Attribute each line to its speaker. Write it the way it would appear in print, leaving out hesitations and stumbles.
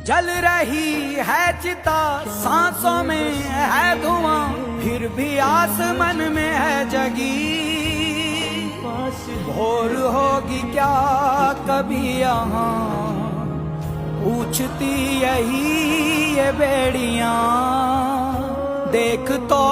Speaker 1: जल रही है चिता, सांसों में है धुआं, फिर भी आस मन में है जगी। भोर होगी क्या कभी यहाँ, पूछती यही ये बेड़ियां। देख तो